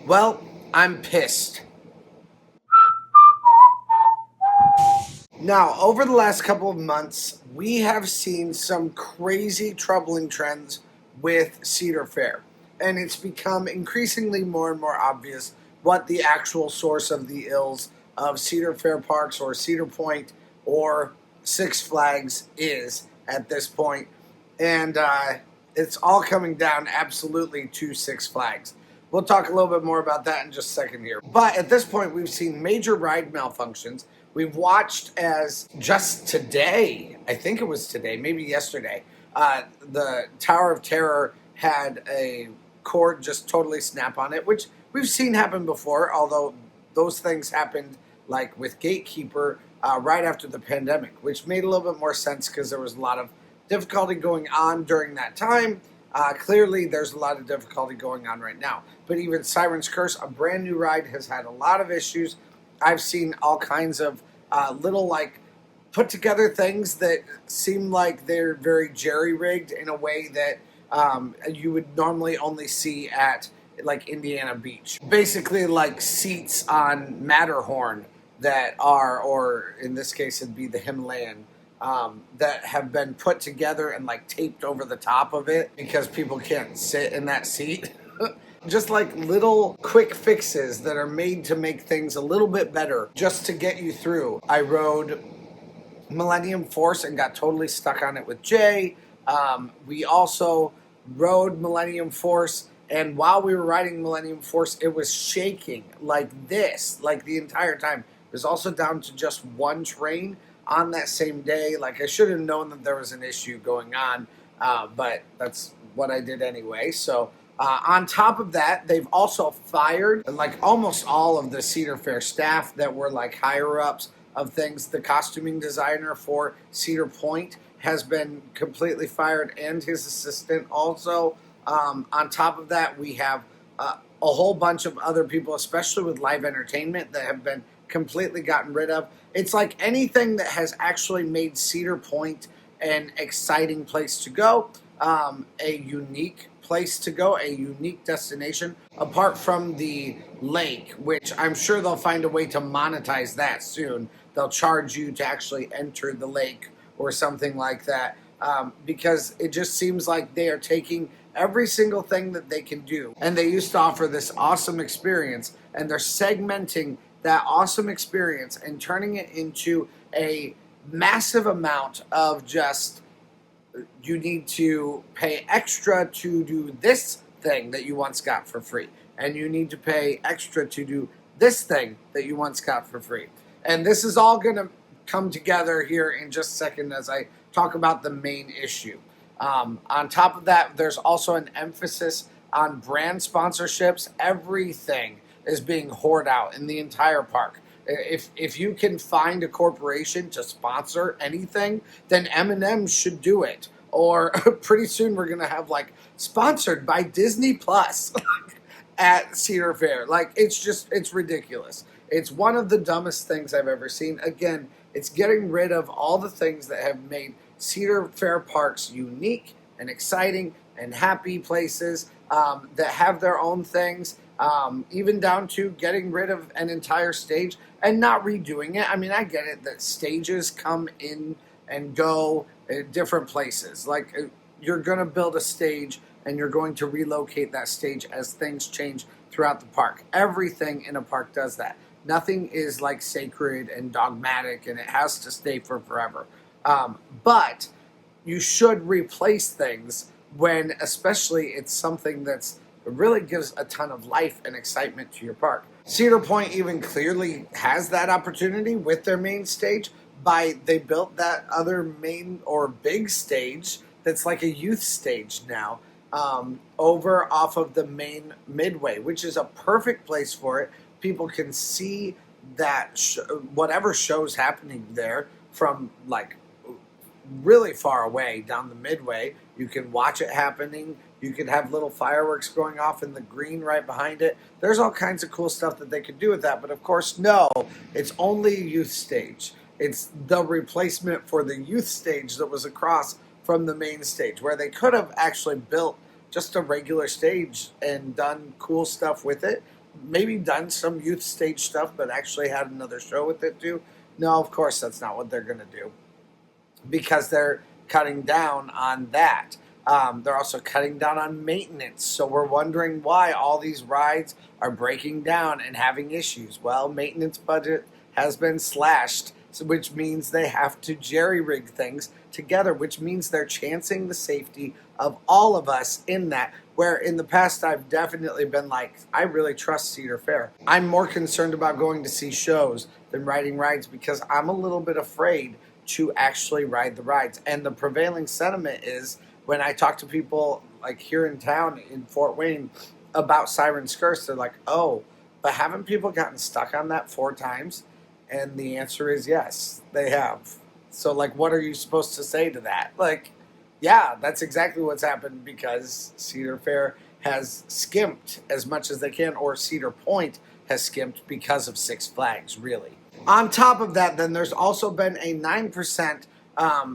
Well, I'm pissed. Now, over the last couple of months, we have seen some crazy troubling trends with Cedar Fair. And it's become increasingly more and more obvious what the actual source of the ills of Cedar Fair parks or Cedar Point or Six Flags is at this point. And it's all coming down absolutely to Six Flags. We'll talk a little bit more about that in just a second here. But at this point, we've seen major ride malfunctions. We've watched as just today, I think it was today, maybe yesterday, the Tower of Terror had a cord just totally snap on it, which we've seen happen before, although those things happened like with Gatekeeper right after the pandemic, which made a little bit more sense because there was a lot of difficulty going on during that time. Clearly, there's a lot of difficulty going on right now. But even Siren's Curse, a brand new ride, has had a lot of issues. I've seen all kinds of little like put together things that seem like they're very jerry-rigged in a way that you would normally only see at like Indiana Beach. Basically like seats on Matterhorn that are, or in this case it'd be the Himalayan, that have been put together and like taped over the top of it because people can't sit in that seat. Just like little quick fixes that are made to make things a little bit better just to get you through. I rode Millennium Force and got totally stuck on it with Jay. We also rode Millennium Force, and while we were riding Millennium Force, it was shaking like this, like the entire time. It was also down to just one train on that same day. Like I should have known that there was an issue going on, but that's what I did anyway. So on top of that, they've also fired like almost all of the Cedar Fair staff that were like higher ups of things. The costuming designer for Cedar Point has been completely fired, and his assistant also. On top of that, we have a whole bunch of other people, especially with live entertainment, that have been completely gotten rid of. It's like anything that has actually made Cedar Point an exciting place to go, a unique place to go, a unique destination, apart from the lake, which I'm sure they'll find a way to monetize that soon. They'll charge you to actually enter the lake or something like that, because it just seems like they are taking every single thing that they can do, and they used to offer this awesome experience, and they're segmenting that awesome experience and turning it into a massive amount of just, you need to pay extra to do this thing that you once got for free, and you need to pay extra to do this thing that you once got for free. And this is all going to come together here in just a second as I talk about the main issue. On top of that, there's also an emphasis on brand sponsorships. Everything is being hoarded out in the entire park. If you can find a corporation to sponsor anything, then M&M should do it. Or pretty soon we're going to have like sponsored by Disney Plus at Cedar Fair. Like it's ridiculous. It's one of the dumbest things I've ever seen. Again, it's getting rid of all the things that have made Cedar Fair parks unique and exciting and happy places that have their own things. Even down to getting rid of an entire stage and not redoing it. I mean, I get it that stages come in and go at different places. Like, you're going to build a stage and you're going to relocate that stage as things change throughout the park. Everything in a park does that. Nothing is like sacred and dogmatic and it has to stay for forever. But you should replace things when, especially, it's something that's it really gives a ton of life and excitement to your park. Cedar Point even clearly has that opportunity with their main stage. They built that other main or big stage that's like a youth stage now, over off of the main midway, which is a perfect place for it. People can see that whatever show's happening there from like really far away down the midway. You can watch it happening. You could have little fireworks going off in the green right behind it. There's all kinds of cool stuff that they could do with that. But of course, no, it's only a youth stage. It's the replacement for the youth stage that was across from the main stage, where they could have actually built just a regular stage and done cool stuff with it. maybe done some youth stage stuff, but actually had another show with it too. No, of course that's not what they're going to do, because they're cutting down on that. They're also cutting down on maintenance. So we're wondering why all these rides are breaking down and having issues. Well, maintenance budget has been slashed, which means they have to jerry rig things together, which means they're chancing the safety of all of us in that. Where in the past I've definitely been like, I really trust Cedar Fair. I'm more concerned about going to see shows than riding rides, because I'm a little bit afraid to actually ride the rides. And the prevailing sentiment is, when I talk to people like here in town in Fort Wayne about Siren's Curse, they're like, oh, but haven't people gotten stuck on that 4 times? And the answer is yes, they have. So, like, what are you supposed to say to that? Like, yeah, that's exactly what's happened, because Cedar Fair has skimped as much as they can, or Cedar Point has skimped because of Six Flags, really. On top of that, then there's also been a 9%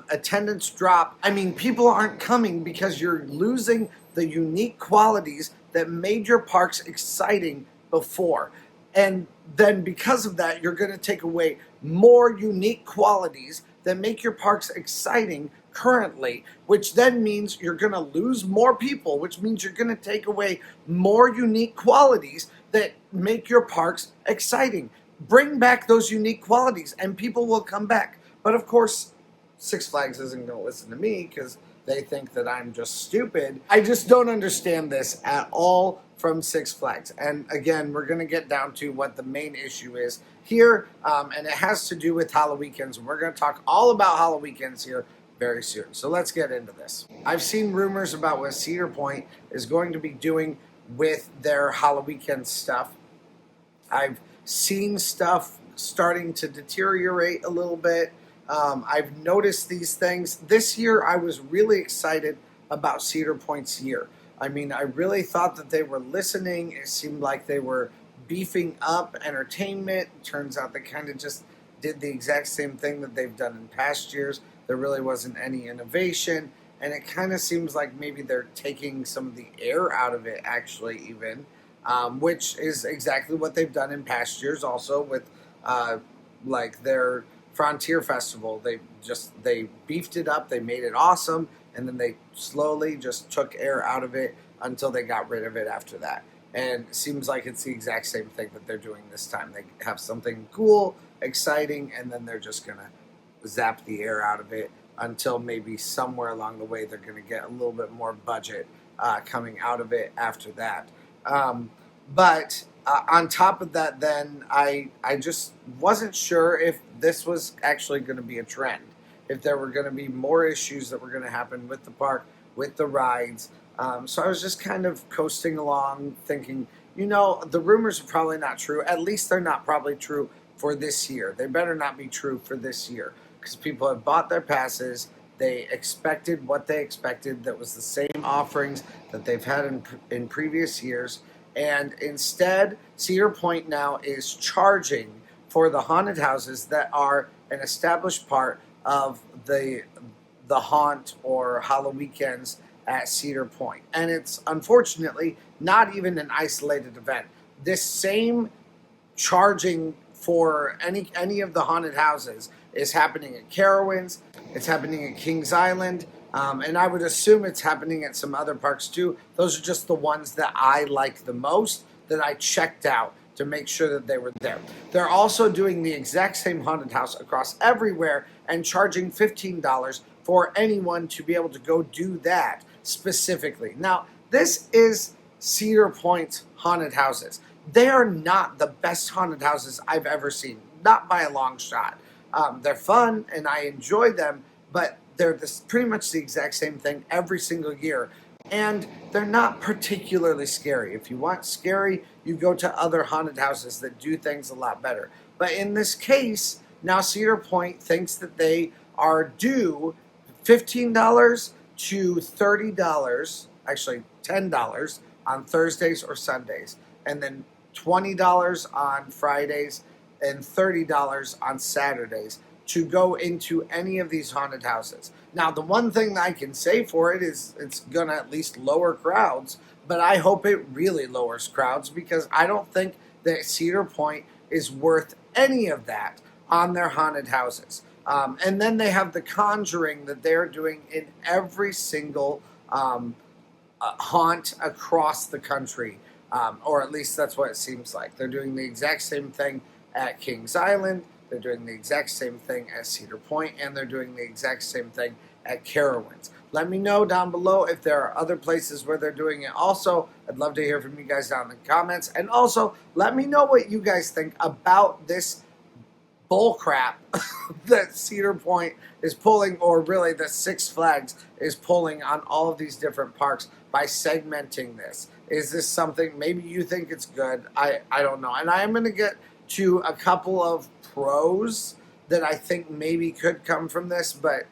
attendance drop. I mean, people aren't coming because you're losing the unique qualities that made your parks exciting before. And then because of that, you're going to take away more unique qualities that make your parks exciting currently, which then means you're going to lose more people, which means you're going to take away more unique qualities that make your parks exciting. Bring back those unique qualities and people will come back. But of course, Six Flags isn't going to listen to me because they think that I'm just stupid. I just don't understand this at all from Six Flags. And again, we're going to get down to what the main issue is here, and it has to do with Halloweekends. We're going to talk all about Halloweekends here very soon. So let's get into this. I've seen rumors about what Cedar Point is going to be doing with their Halloweekend stuff. I've seen stuff starting to deteriorate a little bit. I've noticed these things. This year, I was really excited about Cedar Point's year. I mean, I really thought that they were listening. It seemed like they were beefing up entertainment. Turns out they kind of just did the exact same thing that they've done in past years. There really wasn't any innovation. And it kind of seems like maybe they're taking some of the air out of it, actually, even. Which is exactly what they've done in past years also with like their Frontier Festival. They beefed it up, they made it awesome, and then they slowly just took air out of it until they got rid of it after that. And it seems like it's the exact same thing that they're doing this time. They have something cool, exciting, and then they're just going to zap the air out of it until maybe somewhere along the way they're going to get a little bit more budget coming out of it after that. But on top of that, then I just wasn't sure if this was actually going to be a trend, if there were going to be more issues that were going to happen with the park, with the rides. So I was just kind of coasting along thinking, the rumors are probably not true. At least they're not probably true for this year. They better not be true for this year, because people have bought their passes. They expected what they expected. That was the same offerings that they've had in previous years. And instead, Cedar Point now is charging for the haunted houses that are an established part of the haunt or Halloweekends at Cedar Point. And it's unfortunately not even an isolated event. This same charging for any of the haunted houses is happening at Carowinds, it's happening at Kings Island, and I would assume it's happening at some other parks too. Those are just the ones that I like the most, that I checked out to make sure that they were there. They're also doing the exact same haunted house across everywhere and charging $15 for anyone to be able to go do that specifically. Now, this is Cedar Point's haunted houses. They are not the best haunted houses I've ever seen, not by a long shot. They're fun and I enjoy them, but they're pretty much the exact same thing every single year. And they're not particularly scary. If you want scary, you go to other haunted houses that do things a lot better. But in this case, now Cedar Point thinks that they are due $15 to $30, actually $10 on Thursdays or Sundays, and then $20 on Fridays and $30 on Saturdays to go into any of these haunted houses. Now, the one thing that I can say for it is it's going to at least lower crowds, but I hope it really lowers crowds, because I don't think that Cedar Point is worth any of that on their haunted houses. And then they have the conjuring that they're doing in every single haunt across the country, or at least that's what it seems like. They're doing the exact same thing at Kings Island, they're doing the exact same thing at Cedar Point, and they're doing the exact same thing at Carowinds. Let me know down below if there are other places where they're doing it also. I'd love to hear from you guys down in the comments. And also, let me know what you guys think about this bull crap that Cedar Point is pulling, or really that Six Flags is pulling on all of these different parks by segmenting this. Is this something, maybe you think it's good? I don't know. And I am going to get to a couple of pros that I think maybe could come from this, but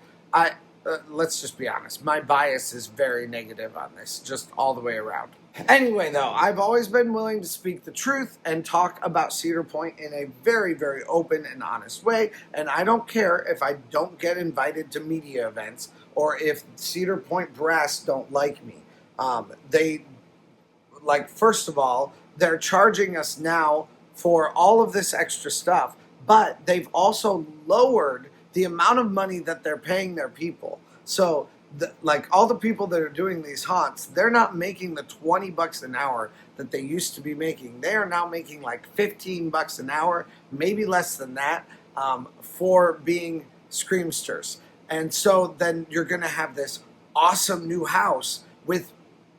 let's just be honest. My bias is very negative on this, just all the way around. Anyway, though, I've always been willing to speak the truth and talk about Cedar Point in a very, very open and honest way, and I don't care if I don't get invited to media events or if Cedar Point brass don't like me. First of all, they're charging us now for all of this extra stuff, but they've also lowered the amount of money that they're paying their people. So, all the people that are doing these haunts, they're not making the $20 an hour that they used to be making. They are now making like $15 an hour, maybe less than that, for being screamsters. And so then you're going to have this awesome new house with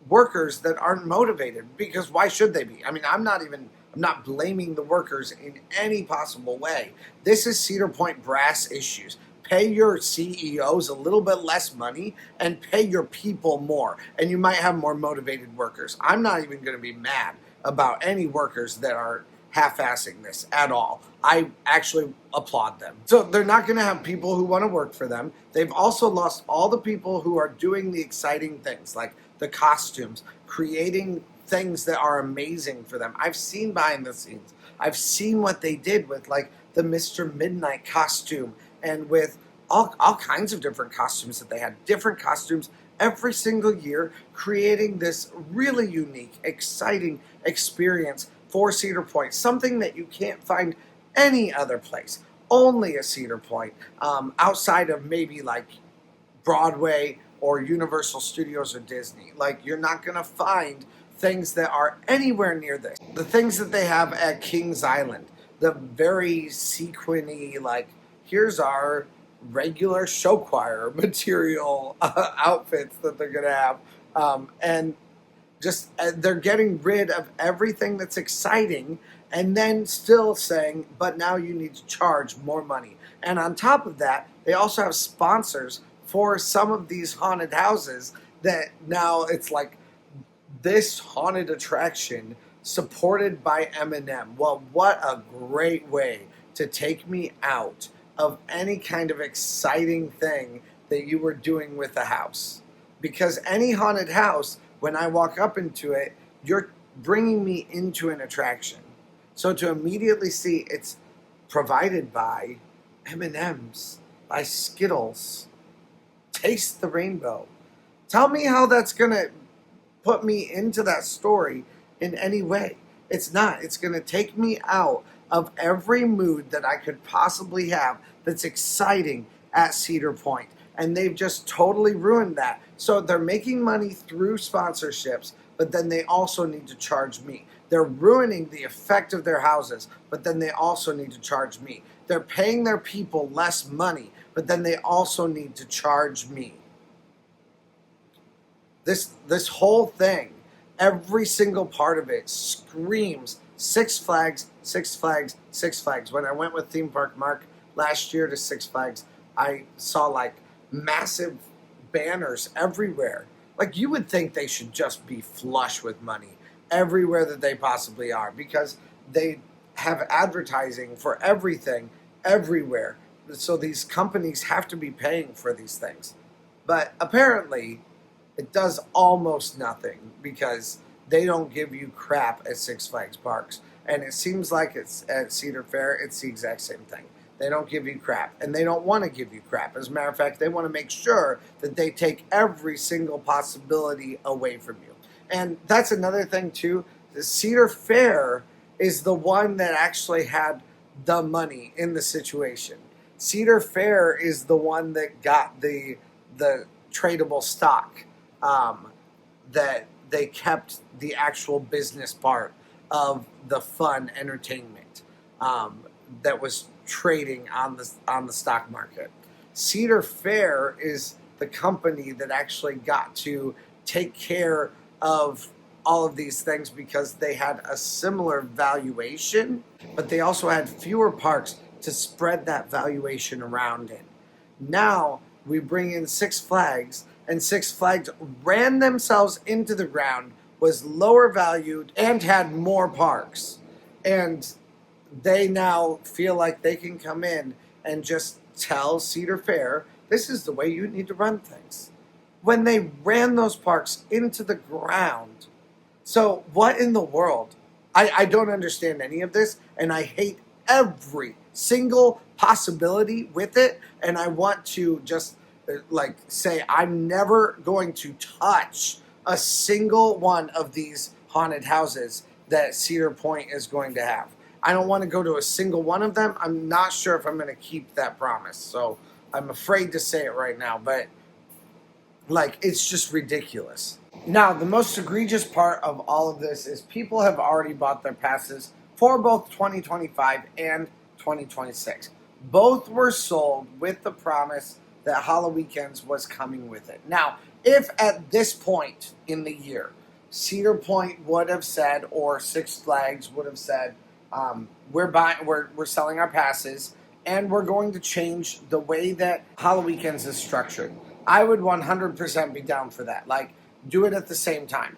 workers that aren't motivated, because why should they be? I mean, I'm not blaming the workers in any possible way. This is Cedar Point brass issues. Pay your CEOs a little bit less money and pay your people more, and you might have more motivated workers. I'm not even going to be mad about any workers that are half-assing this at all. I actually applaud them. So they're not going to have people who want to work for them. They've also lost all the people who are doing the exciting things, like the costumes, creating things that are amazing for them. I've seen behind the scenes. I've seen what they did with like the Mr. Midnight costume, and with all kinds of different costumes that they had. Different costumes every single year, creating this really unique, exciting experience for Cedar Point. Something that you can't find any other place. Only a Cedar Point, outside of maybe like Broadway or Universal Studios or Disney. Like, you're not going to find things that are anywhere near this. The things that they have at Kings Island, the very sequiny, like, here's our regular show choir material outfits that they're going to have. And just they're getting rid of everything that's exciting, and then still saying, but now you need to charge more money. And on top of that, they also have sponsors for some of these haunted houses that now it's like this haunted attraction supported by M&M. Well, what a great way to take me out of any kind of exciting thing that you were doing with the house. Because any haunted house, when I walk up into it, you're bringing me into an attraction. So to immediately see it's provided by M&M's, by Skittles, Taste the Rainbow. Tell me how that's going to put me into that story in any way. It's not. It's going to take me out of every mood that I could possibly have that's exciting at Cedar Point. And they've just totally ruined that. So they're making money through sponsorships, but then they also need to charge me. They're ruining the effect of their houses, but then they also need to charge me. They're paying their people less money, but then they also need to charge me. This whole thing, every single part of it screams Six Flags, Six Flags, Six Flags. When I went with Theme Park Mark last year to Six Flags, I saw like massive banners everywhere. Like, you would think they should just be flush with money everywhere that they possibly are, because they have advertising for everything everywhere. So these companies have to be paying for these things. But apparently it does almost nothing, because they don't give you crap at Six Flags parks. And it seems like it's at Cedar Fair, it's the exact same thing. They don't give you crap, and they don't want to give you crap. As a matter of fact, they want to make sure that they take every single possibility away from you. And that's another thing too. The Cedar Fair is the one that actually had the money in the situation. Cedar Fair is the one that got the tradable stock, um, that they kept the actual business part of the fun entertainment, that was trading on the stock market. Cedar Fair is the company that actually got to take care of all of these things because they had a similar valuation, but they also had fewer parks to spread that valuation around in. Now we bring in Six Flags, and Six Flags ran themselves into the ground, was lower valued, and had more parks. And they now feel like they can come in and just tell Cedar Fair, this is the way you need to run things. When they ran those parks into the ground. So, what in the world? I don't understand any of this, and I hate every single possibility with it. And I want to just like say, I'm never going to touch a single one of these haunted houses that Cedar Point is going to have. I don't want to go to a single one of them. I'm not sure if I'm going to keep that promise. So I'm afraid to say it right now, but like, it's just ridiculous. Now, the most egregious part of all of this is people have already bought their passes for both 2025 and 2026. Both were sold with the promise that Halloweekends was coming with it. Now, if at this point in the year, Cedar Point would have said, or Six Flags would have said, we're selling our passes, and we're going to change the way that Halloweekends is structured, I would 100% be down for that. Like, do it at the same time.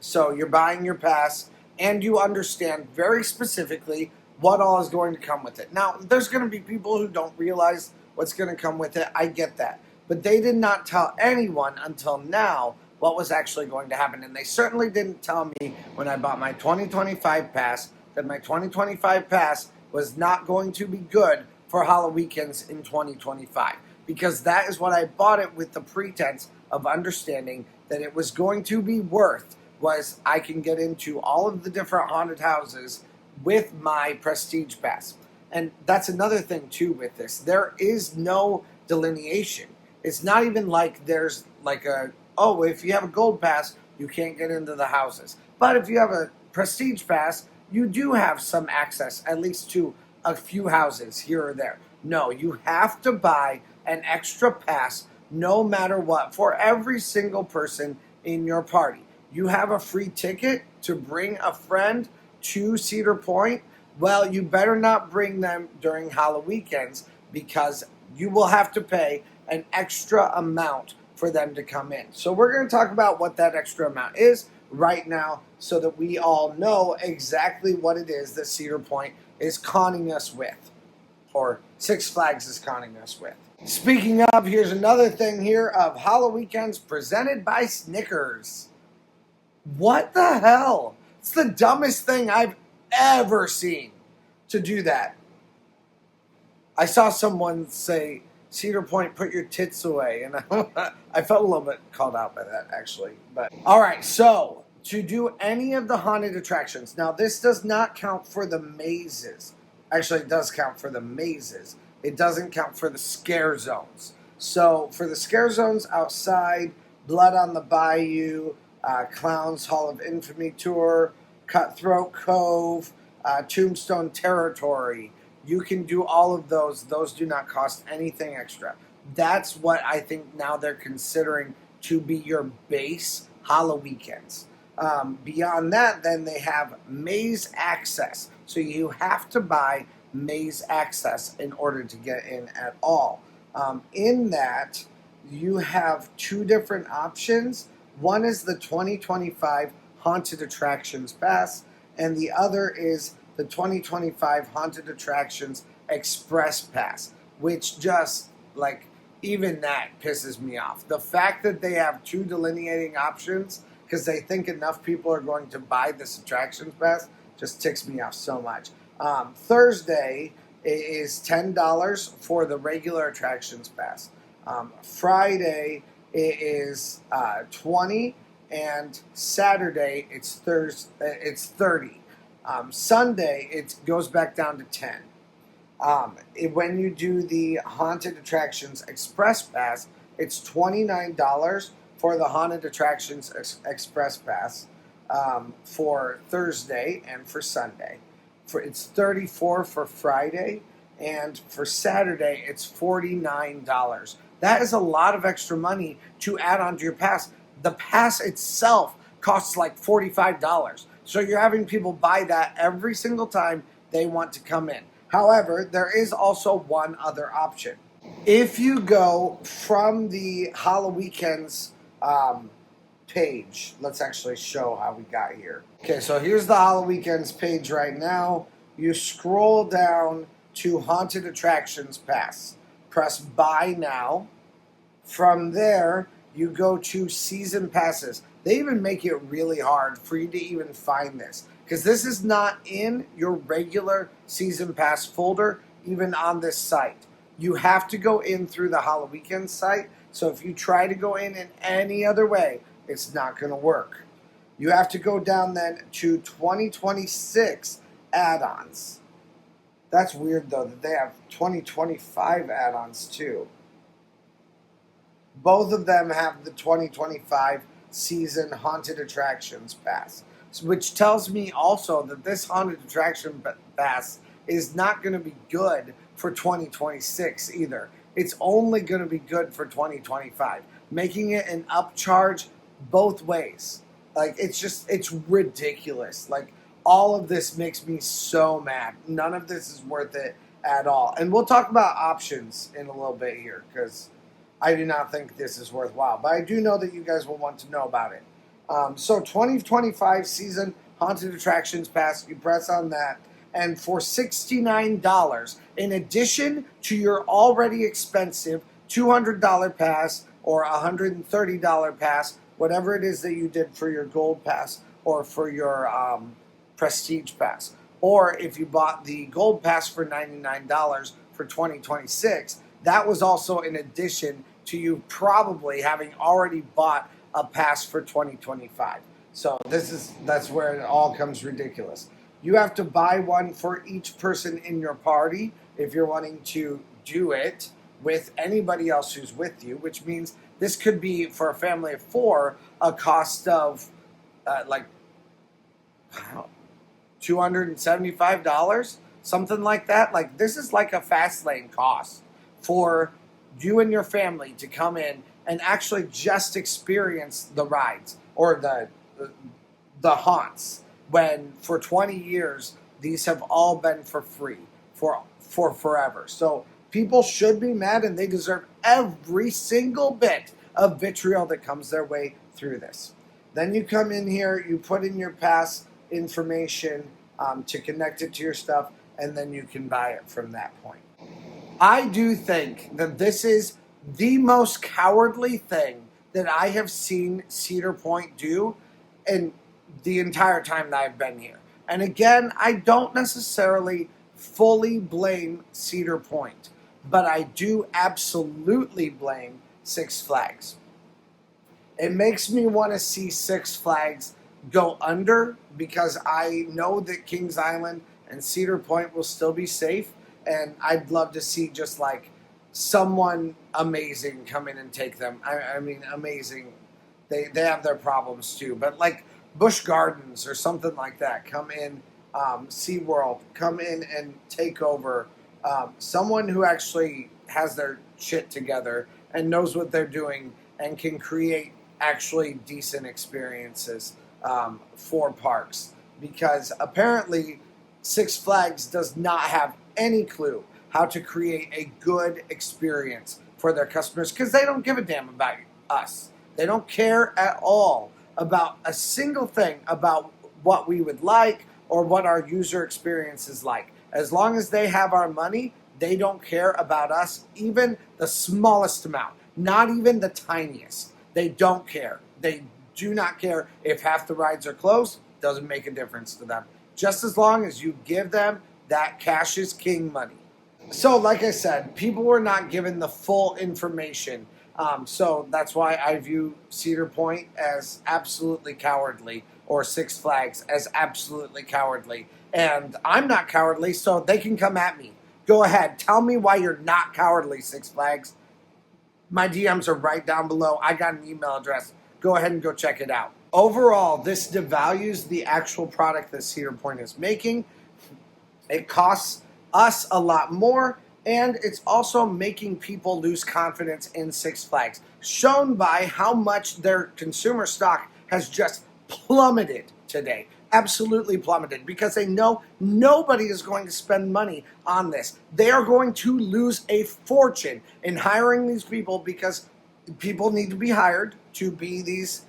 So you're buying your pass, and you understand very specifically what all is going to come with it. Now, there's going to be people who don't realize what's going to come with it. I get that. But they did not tell anyone until now what was actually going to happen. And they certainly didn't tell me when I bought my 2025 pass that my 2025 pass was not going to be good for Halloweekends in 2025. Because that is what I bought it with, the pretense of understanding that it was going to be worth, was I can get into all of the different haunted houses with my Prestige Pass. And that's another thing too with this. There is no delineation. It's not even like there's like if you have a Gold Pass, you can't get into the houses. But if you have a Prestige Pass, you do have some access, at least to a few houses here or there. No, you have to buy an extra pass no matter what for every single person in your party. You have a free ticket to bring a friend to Cedar Point. Well, you better not bring them during Halloweekends, because you will have to pay an extra amount for them to come in. So we're going to talk about what that extra amount is right now so that we all know exactly what it is that Cedar Point is conning us with, or Six Flags is conning us with. Speaking of, here's another thing here of Halloweekends presented by Snickers. What the hell? It's the dumbest thing I've ever seen to do that. I saw someone say, Cedar Point, put your tits away. And I felt a little bit called out by that, actually. But all right, so to do any of the haunted attractions. Now, this does not count for the mazes. Actually, it does count for the mazes. It doesn't count for the scare zones. So for the scare zones outside, Blood on the Bayou, Clowns Hall of Infamy Tour, Cutthroat Cove, Tombstone Territory, you can do all of those. Those do not cost anything extra. That's what I think now they're considering to be your base Halloweekends. Beyond that, then they have maze access. So you have to buy maze access in order to get in at all. In that, you have two different options. One is the 2025 Haunted Attractions Pass, and the other is the 2025 Haunted Attractions Express Pass, which just, like, even that pisses me off. The fact that they have two delineating options because they think enough people are going to buy this Attractions Pass just ticks me off so much. Thursday is $10 for the regular Attractions Pass. Friday it is $20, and Saturday it's it's 30. Sunday it goes back down to 10. When you do the Haunted Attractions Express Pass, it's $29 for the Haunted Attractions Express Pass for Thursday and for Sunday. It's $34 for Friday, and for Saturday it's $49. That is a lot of extra money to add onto your pass. The pass itself costs like $45. So you're having people buy that every single time they want to come in. However, there is also one other option. If you go from the Halloweekends page, let's actually show how we got here. Okay, so here's the Halloweekends page right now. You scroll down to Haunted Attractions Pass. Press Buy Now. From there, you go to Season Passes. They even make it really hard for you to even find this, because this is not in your regular Season Pass folder, even on this site. You have to go in through the Halloweekends site, so if you try to go in any other way, it's not going to work. You have to go down then to 2026 add-ons. That's weird, though, that they have 2025 add-ons, too. Both of them have the 2025 season Haunted Attractions Pass, which tells me also that this Haunted Attraction Pass is not going to be good for 2026 either. It's only going to be good for 2025, making it an upcharge both ways. Like, it's ridiculous. Like, all of this makes me so mad. None of this is worth it at all. And we'll talk about options in a little bit here, because I do not think this is worthwhile. But I do know that you guys will want to know about it. So 2025 season Haunted Attractions Pass, you press on that. And for $69, in addition to your already expensive $200 pass or $130 pass, whatever it is that you did for your gold pass or for your prestige pass, or if you bought the gold pass for $99 for 2026, that was also in addition to you probably having already bought a pass for 2025. So that's where it all comes ridiculous. You have to buy one for each person in your party if you're wanting to do it with anybody else who's with you, which means this could be, for a family of 4, a cost of like $275, something like that. Like, this is like a fast lane cost for you and your family to come in and actually just experience the rides or the haunts, when for 20 years these have all been for free for forever. So people should be mad, and they deserve every single bit of vitriol that comes their way through this. Then you come in here, you put in your pass information to connect it to your stuff, and then you can buy it from that point. I do think that this is the most cowardly thing that I have seen Cedar Point do in the entire time that I've been here. And again, I don't necessarily fully blame Cedar Point, but I do absolutely blame Six Flags. It makes me want to see Six Flags go under, because I know that Kings Island and Cedar Point will still be safe, and I'd love to see just like someone amazing come in and take them. I mean, amazing. They have their problems too, but like Busch Gardens or something like that, come in, SeaWorld, come in and take over. Someone who actually has their shit together and knows what they're doing and can create actually decent experiences for parks. Because apparently Six Flags does not have any clue how to create a good experience for their customers, because they don't give a damn about us. They don't care at all about a single thing about what we would like or what our user experience is like. As long as they have our money, they don't care about us, even the smallest amount, not even the tiniest. They don't care. They do not care if half the rides are closed. Doesn't make a difference to them. Just as long as you give them that cash is king money. So, like I said, people were not given the full information So that's why I view Cedar Point as absolutely cowardly, or Six Flags as absolutely cowardly. And I'm not cowardly, so they can come at me. Go ahead, tell me why you're not cowardly, Six Flags. My DMs are right down below. I got an email address. Go ahead and go check it out. Overall, this devalues the actual product that Cedar Point is making. It costs us a lot more, and it's also making people lose confidence in Six Flags, shown by how much their consumer stock has just plummeted today. Absolutely plummeted, because they know nobody is going to spend money on this. They are going to lose a fortune in hiring these people, because people need to be hired to be these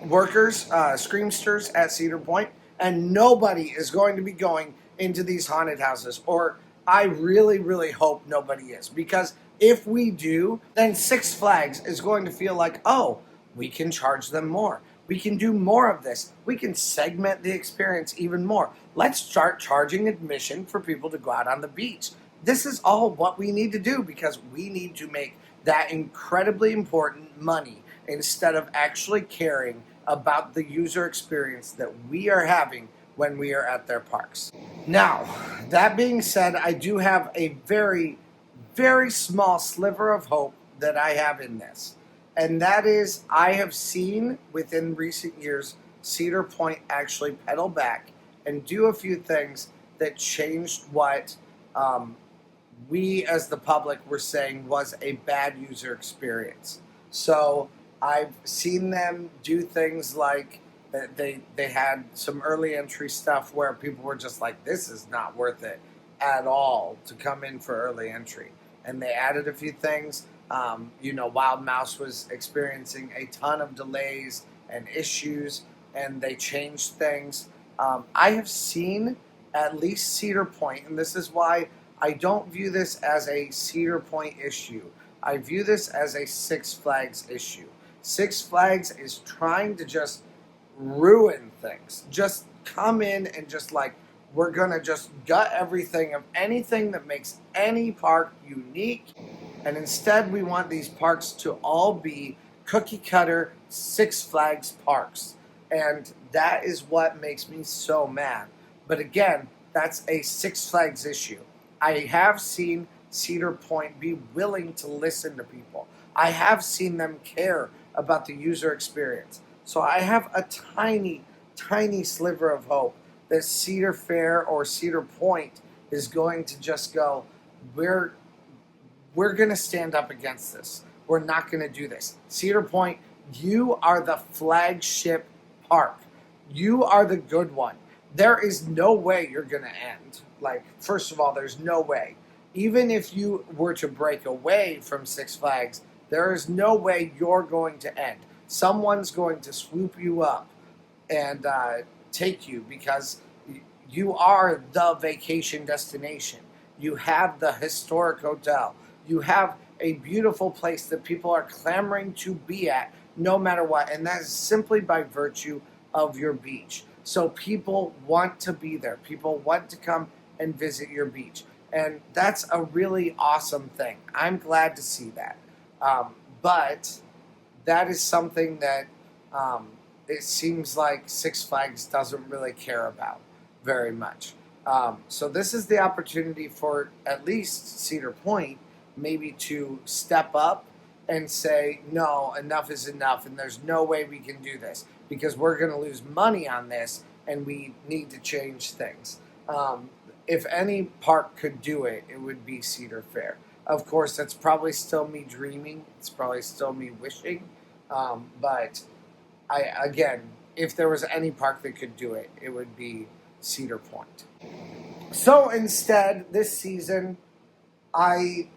workers, screamsters at Cedar Point, and nobody is going to be going into these haunted houses. Or I really, really hope nobody is, because if we do, then Six Flags is going to feel like, oh, we can charge them more. We can do more of this. We can segment the experience even more. Let's start charging admission for people to go out on the beach. This is all what we need to do, because we need to make that incredibly important money instead of actually caring about the user experience that we are having when we are at their parks. Now, that being said, I do have a very, very small sliver of hope that I have in this. And that is, I have seen within recent years Cedar Point actually pedal back and do a few things that changed what we as the public were saying was a bad user experience. So I've seen them do things like they had some early entry stuff where people were just like, this is not worth it at all to come in for early entry. And they added a few things. Wild Mouse was experiencing a ton of delays and issues, and they changed things. I have seen at least Cedar Point, and this is why I don't view this as a Cedar Point issue. I view this as a Six Flags issue. Six Flags is trying to just ruin things. Just come in and just like, we're going to just gut everything of anything that makes any park unique. And instead, we want these parks to all be cookie cutter Six Flags parks. And that is what makes me so mad. But again, that's a Six Flags issue. I have seen Cedar Point be willing to listen to people. I have seen them care about the user experience. So I have a tiny, tiny sliver of hope that Cedar Fair or Cedar Point is going to just go, we're going to stand up against this. We're not going to do this. Cedar Point, you are the flagship park. You are the good one. There is no way you're going to end. Like, first of all, there's no way. Even if you were to break away from Six Flags, there is no way you're going to end. Someone's going to swoop you up and take you, because you are the vacation destination. You have the historic hotel. You have a beautiful place that people are clamoring to be at no matter what. And that is simply by virtue of your beach. So people want to be there. People want to come and visit your beach. And that's a really awesome thing. I'm glad to see that. But that is something that it seems like Six Flags doesn't really care about very much. So this is the opportunity for at least Cedar Point maybe to step up and say, no, enough is enough, and there's no way we can do this, because we're going to lose money on this, and we need to change things. If any park could do it, it would be Cedar Fair. Of course, that's probably still me dreaming. It's probably still me wishing. But again, if there was any park that could do it, it would be Cedar Point. So instead, this season, I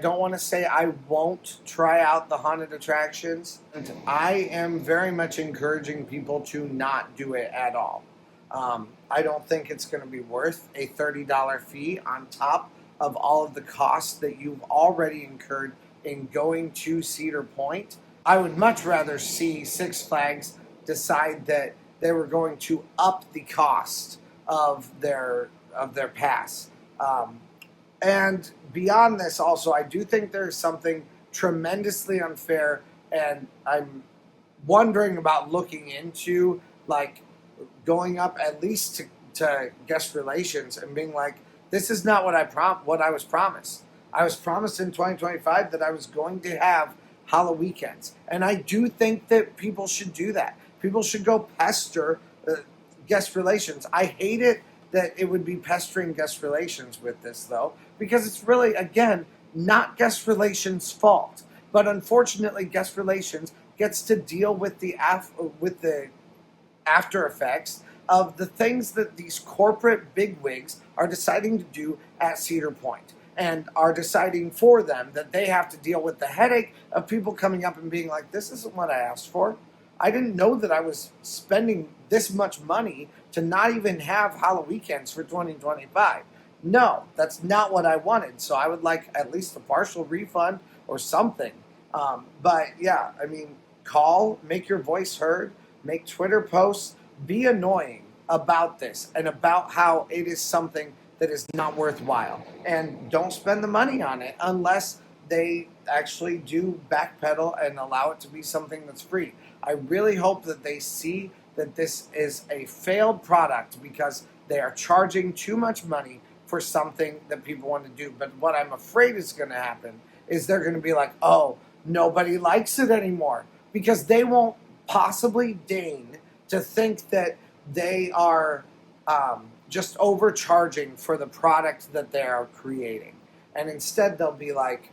don't want to say I won't try out the haunted attractions. And I am very much encouraging people to not do it at all. I don't think it's going to be worth a $30 fee on top of all of the costs that you've already incurred in going to Cedar Point. I would much rather see Six Flags decide that they were going to up the cost of their pass. And beyond this, also, I do think there's something tremendously unfair, and I'm wondering about looking into like going up at least to guest relations and being like, this is not what I was promised. I was promised in 2025 that I was going to have Halloweekends, and I do think that people should do that. People should go pester guest relations. I hate it that it would be pestering guest relations with this though, because it's really again not guest relations' fault. But unfortunately, guest relations gets to deal with the after effects of the things that these corporate bigwigs are deciding to do at Cedar Point, and are deciding for them that they have to deal with the headache of people coming up and being like, this isn't what I asked for. I didn't know that I was spending this much money to not even have Halloweekends for 2025. No, that's not what I wanted. So I would like at least a partial refund or something. But yeah, I mean, call, make your voice heard, make Twitter posts, be annoying about this and about how it is something that is not worthwhile. And don't spend the money on it unless they actually do backpedal and allow it to be something that's free. I really hope that they see that this is a failed product because they are charging too much money for something that people want to do. But what I'm afraid is going to happen is they're going to be like, oh, nobody likes it anymore, because they won't possibly deign to think that they are just overcharging for the product that they are creating. And instead they'll be like,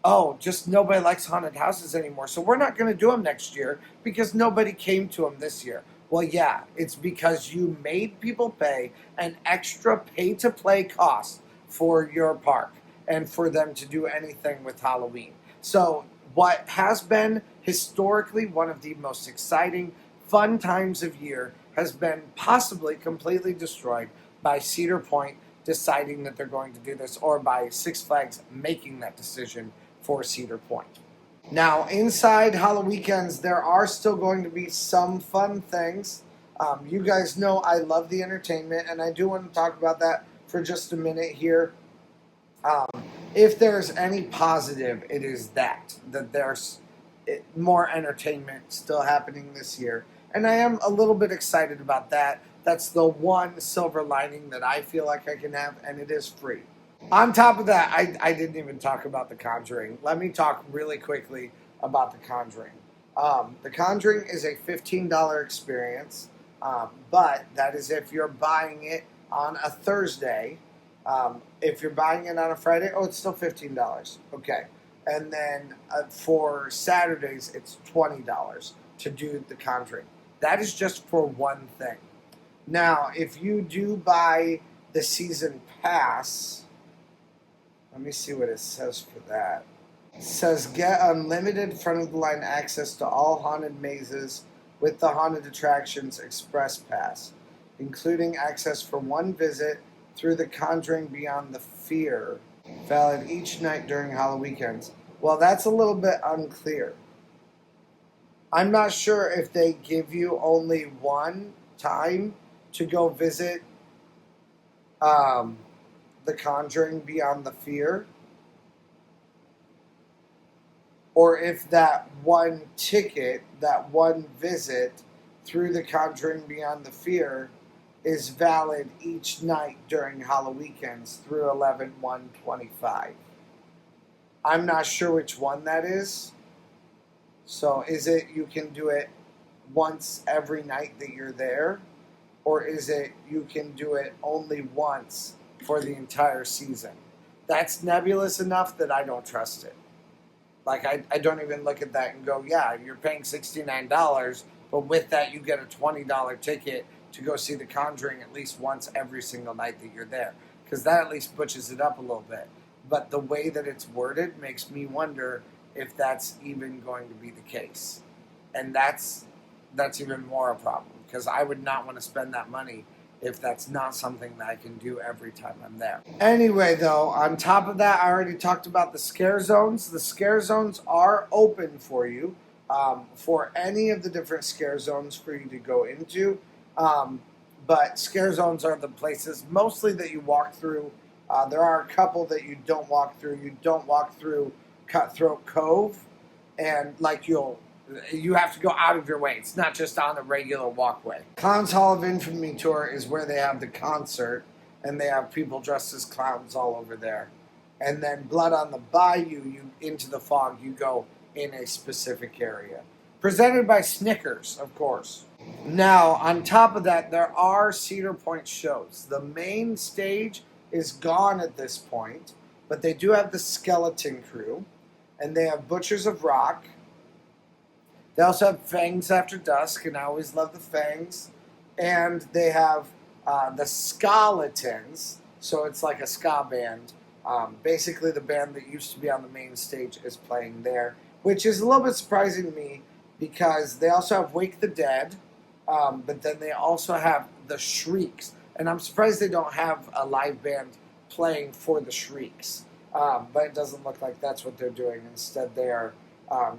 oh, just nobody likes haunted houses anymore, so we're not going to do them next year because nobody came to them this year. Well, yeah, it's because you made people pay an extra pay-to-play cost for your park and for them to do anything with Halloween. So what has been historically one of the most exciting, fun times of year has been possibly completely destroyed by Cedar Point deciding that they're going to do this, or by Six Flags making that decision for Cedar Point. Now, inside Halloweekends, there are still going to be some fun things. You guys know I love the entertainment, and I do want to talk about that for just a minute here. Um, if there's any positive, it is that there's more entertainment still happening this year. And I am a little bit excited about that. That's the one silver lining that I feel like I can have, and it is free. On top of that, I didn't even talk about The Conjuring. Let me talk really quickly about The Conjuring. The Conjuring is a $15 experience, but that is if you're buying it on a Thursday. If you're buying it on a Friday, oh, it's still $15. Okay. And then for Saturdays, it's $20 to do The Conjuring. That is just for one thing. Now, if you do buy the season pass, let me see what it says for that. It says get unlimited front of the line access to all haunted mazes with the Haunted Attractions Express Pass, including access for one visit through The Conjuring Beyond the Fear, valid each night during Halloweekends. Well, that's a little bit unclear. I'm not sure if they give you only one time to go visit The Conjuring Beyond the Fear, or if that one ticket, that one visit through The Conjuring Beyond the Fear is valid each night during Halloweekends through 11/1/25. I'm not sure which one that is. So is it you can do it once every night that you're there? Or is it you can do it only once for the entire season? That's nebulous enough that I don't trust it. Like, I don't even look at that and go, yeah, you're paying $69, but with that you get a $20 ticket to go see The Conjuring at least once every single night that you're there. Because that at least butches it up a little bit. But the way that it's worded makes me wonder if that's even going to be the case. And that's even more a problem, because I would not want to spend that money if that's not something that I can do every time I'm there. Anyway, though, on top of that, I already talked about the scare zones. The scare zones are open for you, for any of the different scare zones for you to go into. But scare zones are the places mostly that you walk through. There are a couple that you don't walk through. You don't walk through Cutthroat Cove, and like you have to go out of your way. It's not just on the regular walkway. Clowns Hall of Infamy tour is where they have the concert, and they have people dressed as clowns all over there. And then Blood on the Bayou, you into the fog, you go in a specific area. Presented by Snickers, of course. Now, on top of that, there are Cedar Point shows. The main stage is gone at this point, but they do have the Skeleton Crew, and they have Butchers of Rock. They also have Fangs After Dusk, and I always love the Fangs. And they have the Skeletons, so it's like a ska band. Basically, the band that used to be on the main stage is playing there, which is a little bit surprising to me because they also have Wake the Dead, but then they also have the Shrieks. And I'm surprised they don't have a live band playing for the Shrieks. But it doesn't look like that's what they're doing. Instead, they are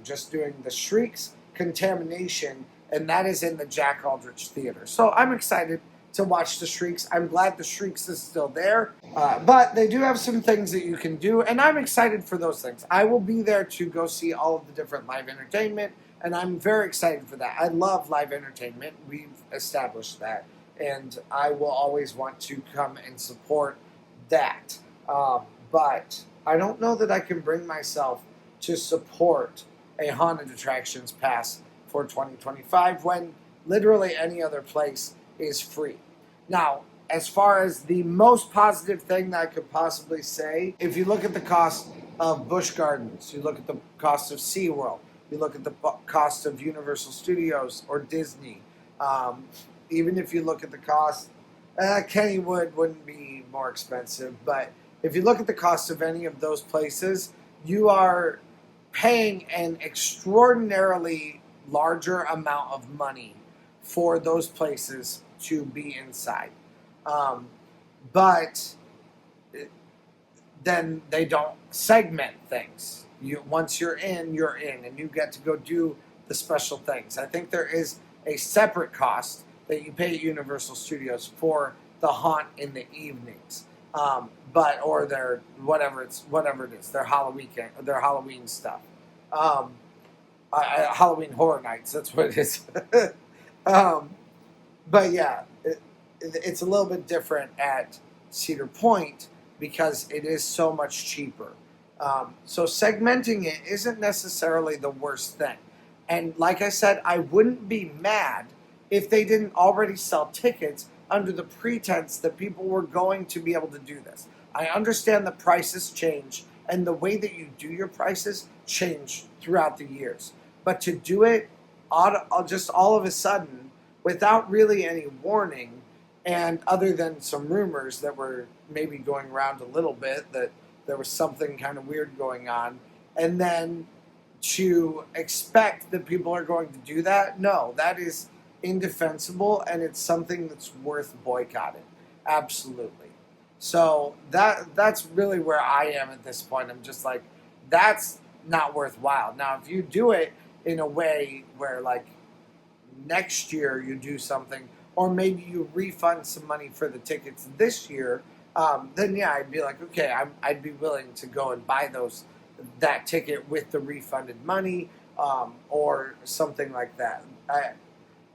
just doing the Shrieks, Contamination, and that is in the Jack Aldrich Theater. So I'm excited to watch the Shrieks. I'm glad the Shrieks is still there. But they do have some things that you can do, and I'm excited for those things. I will be there to go see all of the different live entertainment, and I'm very excited for that. I love live entertainment. We've established that, and I will always want to come and support that. But I don't know that I can bring myself to support a haunted attractions pass for 2025 when literally any other place is free. Now, as far as the most positive thing that I could possibly say, if you look at the cost of Busch Gardens, you look at the cost of SeaWorld, you look at the cost of Universal Studios or Disney, even if you look at the cost, Kennywood wouldn't be more expensive, but if you look at the cost of any of those places, you are paying an extraordinarily larger amount of money for those places to be inside. But then they don't segment things. Once you're in, and you get to go do the special things. I think there is a separate cost that you pay at Universal Studios for the haunt in the evenings. Or their whatever it is, their Halloween stuff, Halloween Horror Nights. That's what it is. But yeah, it's a little bit different at Cedar Point because it is so much cheaper. So segmenting it isn't necessarily the worst thing. And like I said, I wouldn't be mad if they didn't already sell tickets under the pretense that people were going to be able to do this. I understand the prices change and the way that you do your prices change throughout the years. But to do it just all of a sudden without really any warning, and other than some rumors that were maybe going around a little bit that there was something kind of weird going on, and then to expect that people are going to do that, no, that is indefensible, and it's something that's worth boycotting. Absolutely. So that's really where I am at this point. I'm just like, that's not worthwhile. Now, if you do it in a way where, like, next year you do something, or maybe you refund some money for the tickets this year, then yeah, I'd be like, okay, I'd be willing to go and buy that ticket with the refunded money, or something like that.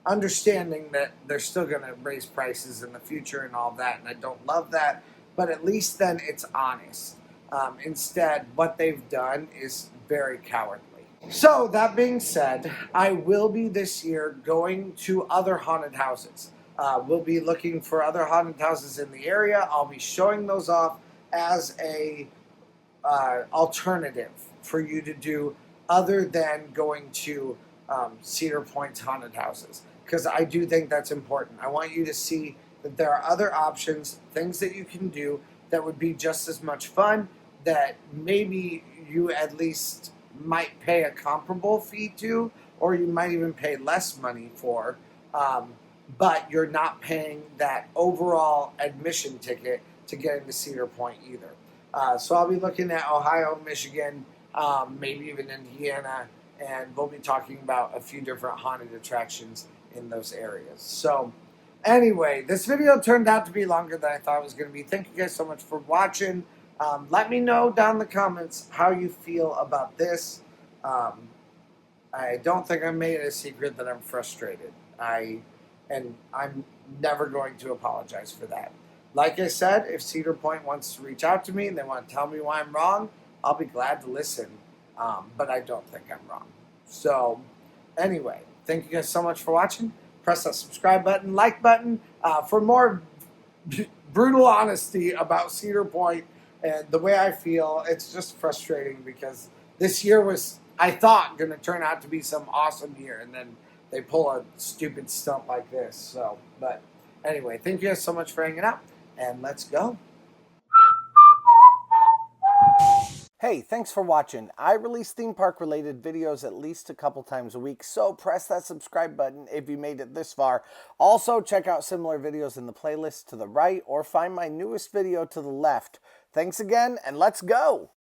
Understanding that they're still going to raise prices in the future and all that, and I don't love that, but at least then it's honest. Instead, what they've done is very cowardly. So, that being said, I will be this year going to other haunted houses. We'll be looking for other haunted houses in the area. I'll be showing those off as a alternative for you to do other than going to Cedar Point's haunted houses, because I do think that's important. I want you to see that there are other options, things that you can do that would be just as much fun, that maybe you at least might pay a comparable fee to, or you might even pay less money for, but you're not paying that overall admission ticket to get into Cedar Point either. So I'll be looking at Ohio, Michigan, maybe even Indiana, and we'll be talking about a few different haunted attractions in those areas. So anyway, this video turned out to be longer than I thought it was going to be. Thank you guys so much for watching. Let me know down in the comments how you feel about this. Um, I don't think I made it a secret that I'm frustrated. I'm never going to apologize for that. Like I said, if Cedar Point wants to reach out to me and they want to tell me why I'm wrong, I'll be glad to listen. But I don't think I'm wrong. So, anyway, thank you guys so much for watching. Press that subscribe button, like button for more brutal honesty about Cedar Point and the way I feel. It's just frustrating because this year was, I thought, going to turn out to be some awesome year, and then they pull a stupid stunt like this. So, but anyway, thank you guys so much for hanging out, and let's go. Hey, thanks for watching. I release theme park related videos at least a couple times a week, so press that subscribe button if you made it this far. Also, check out similar videos in the playlist to the right or find my newest video to the left. Thanks again, and let's go!